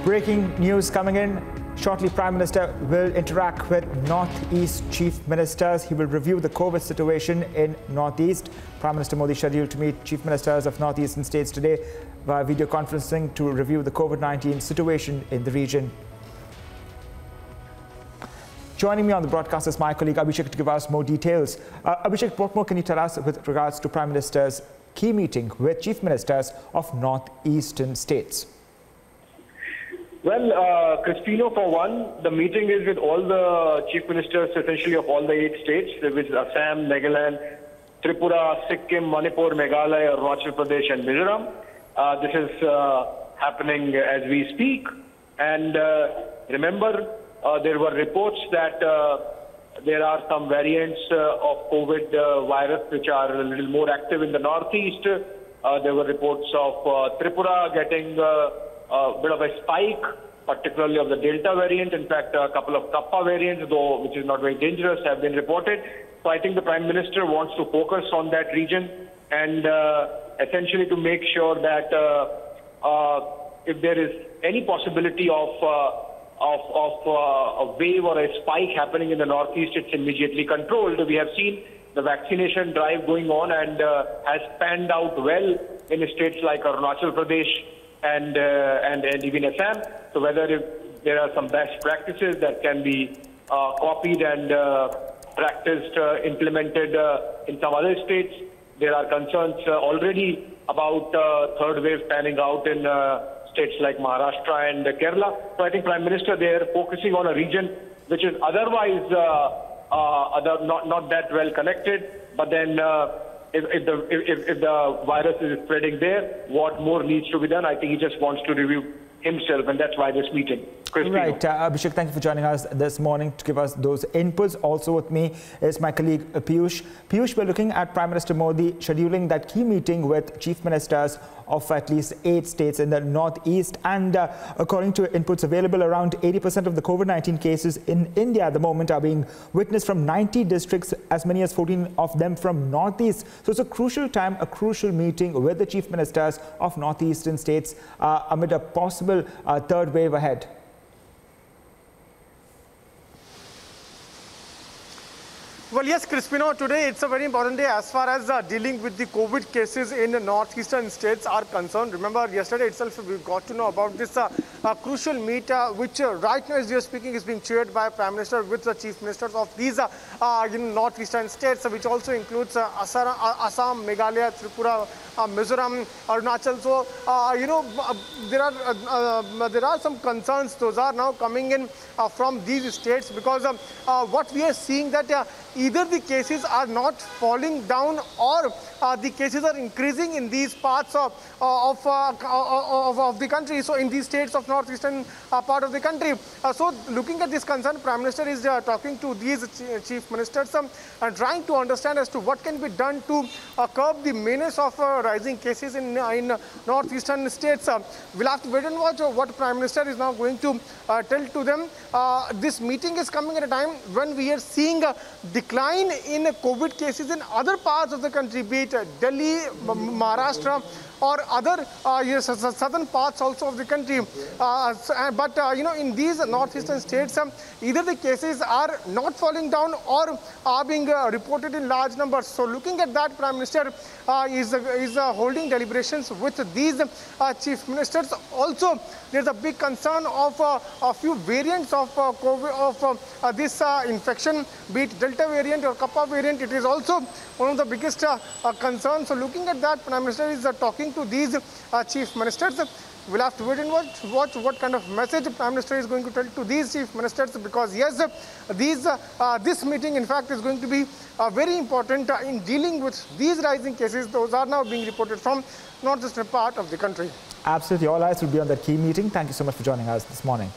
Breaking news coming in. Shortly, Prime Minister will interact with Northeast Chief Ministers. He will review the COVID situation in Northeast. Prime Minister Modi scheduled to meet Chief Ministers of Northeastern states today via video conferencing to review the COVID-19 situation in the region. Joining me on the broadcast is my colleague Abhishek to give us more details. Abhishek, what more can you tell us with regards to Prime Minister's key meeting with Chief Ministers of Northeastern states? Well, Crispino, for one, the meeting is with all the chief ministers, essentially of all the 8 states, which is Assam, Nagaland, Tripura, Sikkim, Manipur, Meghalaya, Arunachal Pradesh, and Mizoram. This is happening as we speak. And remember, there were reports that there are some variants of COVID virus which are a little more active in the Northeast. There were reports of Tripura getting a bit of a spike, particularly of the Delta variant. In fact, a couple of Kappa variants, though, which is not very dangerous, have been reported. So I think the Prime Minister wants to focus on that region and essentially to make sure that if there is any possibility of a wave or a spike happening in the Northeast, it's immediately controlled. We have seen the vaccination drive going on and has panned out well in states like Arunachal Pradesh and even Assam. So whether if there are some best practices that can be copied and practiced, implemented in some other states, there are concerns already about third wave panning out in states like Maharashtra and Kerala. So I think Prime Minister there focusing on a region which is otherwise not that well connected, but then if the virus is spreading there, what more needs to be done? I think he just wants to review himself, and that's why this meeting. Right, Abhishek, thank you for joining us this morning to give us those inputs. Also with me is my colleague Piyush. Piyush, we're looking at Prime Minister Modi scheduling that key meeting with chief ministers of at least 8 states in the Northeast. And according to inputs available, around 80% of the COVID-19 cases in India at the moment are being witnessed from 90 districts, as many as 14 of them from Northeast. So it's a crucial time, a crucial meeting with the chief ministers of Northeastern states amid a possible third wave ahead. Well, yes, Crispino, today it's a very important day as far as dealing with the COVID cases in the northeastern states are concerned. Remember, yesterday itself we got to know about this crucial meet, which right now as we are speaking is being chaired by Prime Minister with the chief ministers of these northeastern states, which also includes Assam, Meghalaya, Tripura, Mizoram, Arunachal. So, there are some concerns. Those are now coming in from these states because what we are seeing that either the cases are not falling down or the cases are increasing in these parts of the country. So in these states of northeastern part of the country. So looking at this concern, Prime Minister is talking to these chief ministers and trying to understand as to what can be done to curb the menace of rising cases in northeastern states. We'll have to wait and watch what Prime Minister is now going to tell to them. This meeting is coming at a time when we are seeing a decline in COVID cases in other parts of the country, be it Delhi, Maharashtra, or other southern parts also of the country. In these northeastern states, either the cases are not falling down or are being reported in large numbers. So looking at that, Prime Minister is holding deliberations with these chief ministers. Also, there's a big concern of a few variants of COVID, of this infection, be it Delta variant or Kappa variant. It is also one of the biggest concerns. So looking at that, Prime Minister is talking to these chief ministers. We'll have to wait and watch what kind of message Prime Minister is going to tell to these chief ministers, because yes, this meeting in fact is going to be very important in dealing with these rising cases. Those are now being reported from northeastern part of the country. Absolutely, all eyes will be on that key meeting. Thank you so much for joining us this morning.